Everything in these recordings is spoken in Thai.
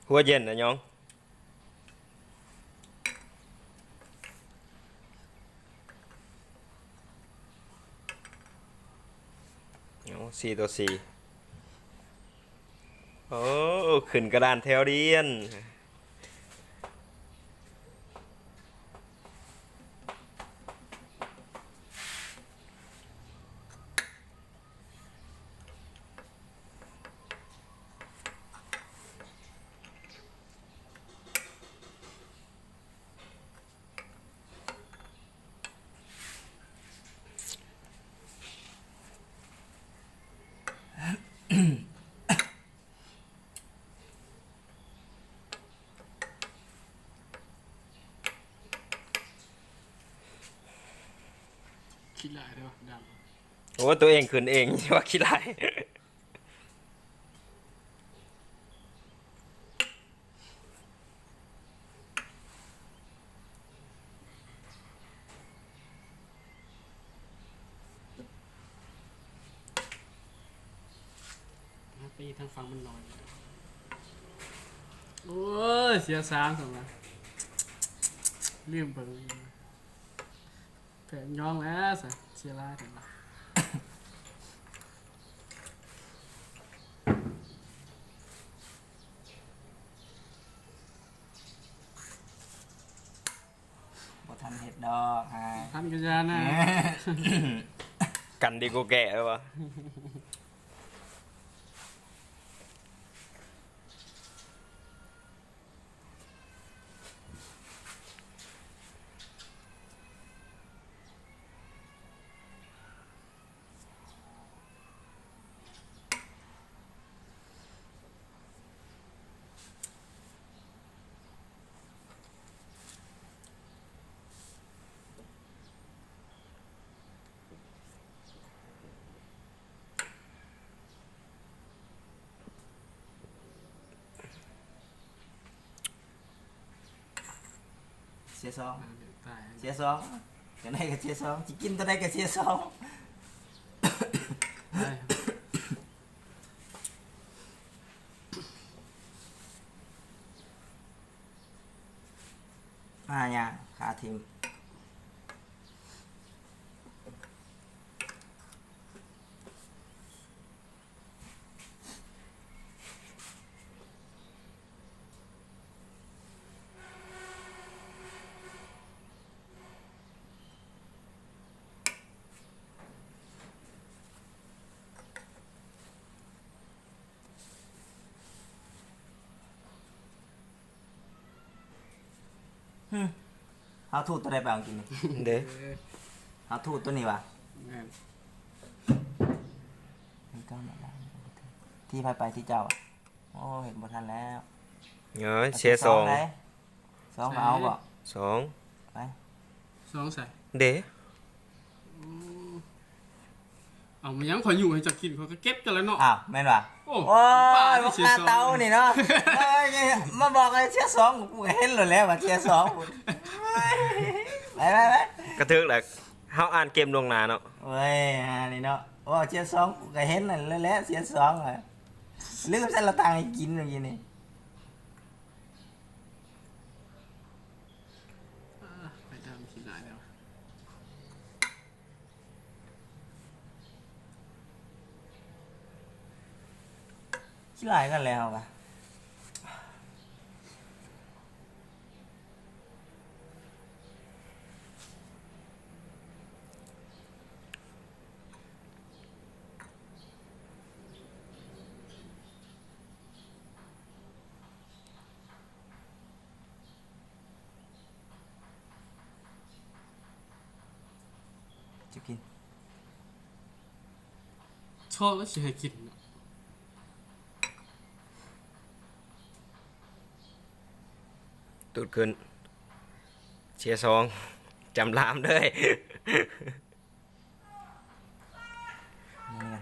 หัวเย็นนะน้อง4-4โอ้ขึ้นกระดานแถวเดียนคิดหลายได้ปะดโอ้ตัวเองขึ้นเองว่าขี้ไรายำปีทางฟังมันลอยโอ้ยเสียสามสมมาลืมเบิ่งแผลย้องแล้วสิเสียร้ายถึงละบ่ทันเห็ดดอกฮะ ท่านกัญญานะ กันดีกูแก่แล้ววะเสียสอง ตาย เสียสองจะได้ก็เสียสองจะกินตัวใดก็เสียสอง ตาย มาเนี่ยขาทิมเอาทูดตัวใดไปเอากินนี่ เด้ เอาทูดตัวนี้วะ แม่น มันก็มาได้ที่พายไปที่เจ้าอะโอ้เห็นบ่ทันแล้ว เสียสอง ไหนสองก็เอาบ่ สอง ไป สองใส่ เด้ เอามายังขอยอยู่ให้จะกินเขาก็เก็บกันแล้วเนาะ อ้าวแม่นว่ะ โอ้ โอ้ ป้าย ไม่ ลูก เสีย หน้า สอง เตานี่เนาะเอ้ยมาบอกเลยเชียร์สองกูเห็นเลยแล้วว่าเชียร์สองไป กระทึกแหละเฮาอ่านเกมลวงหน้าเนาะ เว้ยฮานี่เนาะว่าเชียร์สองกูก็เห็นนั่นแหละเชียร์สองอ่ะลืมใส่ละตังให้กินเมื่อกี้นี่ ไปตามคิดหลายแล้ว ขี้หลายกันแล้วป่ะจะกิน ชอบแล้วสิให้กินเนาะ ตูดขึ้นเสียสองจำลามเลย นี่ไง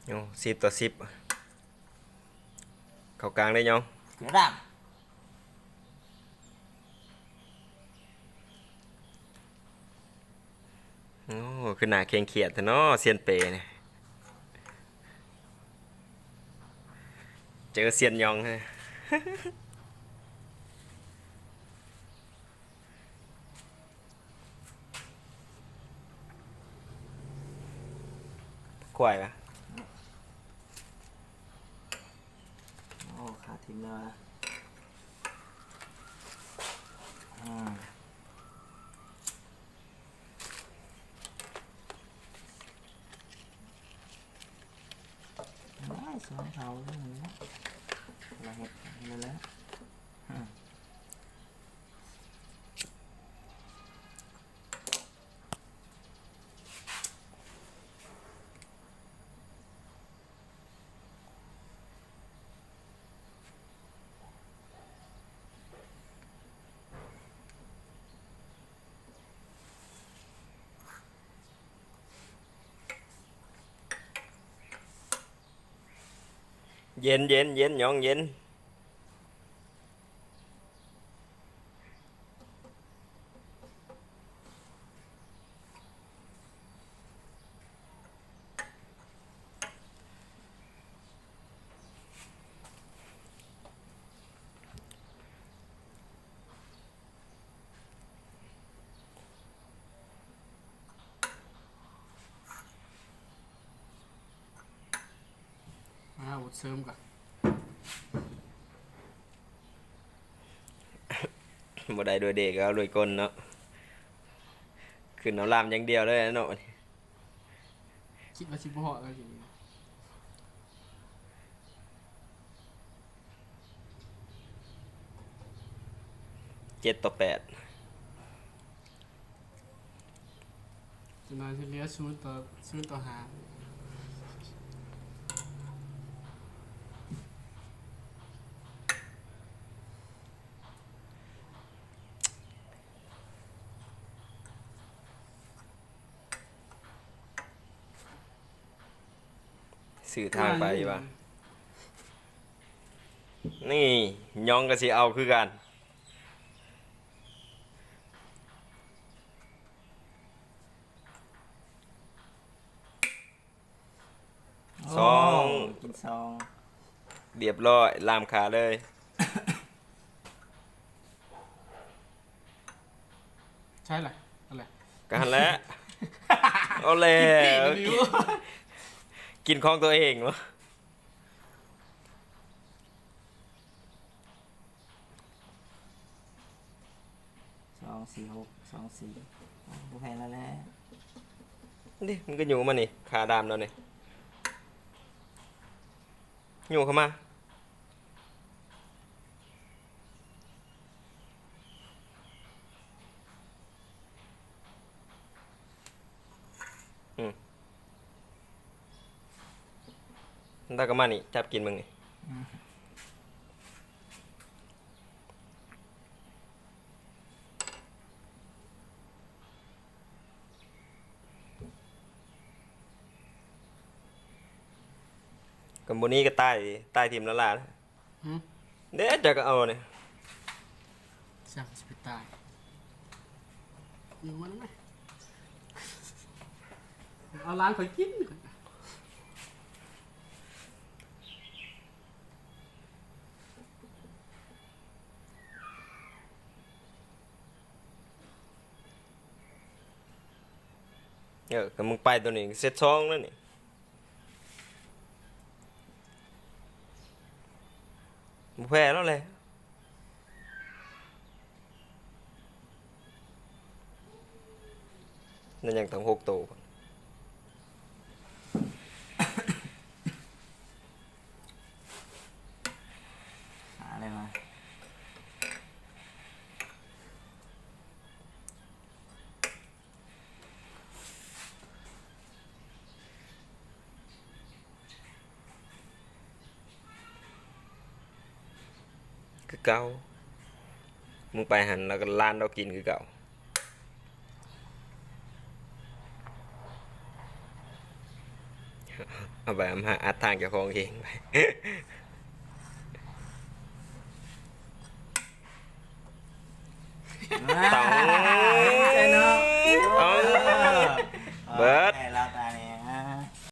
โอ้10-10เข้ากลางได้ยอง เสือด โอ้คือหน้าเคร่งเครียดแท้เนาะเซียนเปเนี่ยเจอเซียนยองฮะควายปะ ำโอ้ขาดทีมแล้วนะอืมได้สองเท่าเรื่องนี้เราเห็ดนั่นแหละอืมเย็นเย็นเย็นยองเย็นมาอาวุธเสริมก่อน บ่ได้โดยเด็กก็เอาโดยกลเนาะขึ้นเอาลามอย่างเดียวเลยนะเนาะ คิดว่าชิบเหาะแล้วอย่างนี้ 7-8จะนอนที่เหลือ0-5สื่อทางไปปะนี่ยองก็สิเอาคือกันสอง กินซอง เรียบร้อยลามขาเลย ใช่แหละอะไร กันแล้วเอาแล้ นี่ ว รีวิว กินของตัวเองวะ 24624บุแพงแล้วแหละ นี่มันก็อยู่มานี่ขาดามแล้วนี่อยู่เข้ามาถ้าก็มานี่จับกินมึงนี่กับบนี้ก็ใต้ทีมละลานะ หืม เด็ดจะก็เอาเนี่ย สั่งสปิตายอยู่มันไหมเอาล้างข่อยกิน กับมึงไปตัวนี้เซตซองแล้วนี่มึงแพ้แล้วเลยนั่นยังต้อง6 ตัว หาอะไรมา คือเก่ามึงไปหันแล้วก็ล้านเรากินคือเก่า เอาไปมาอัดทางเจ้าของเองไป ต้อง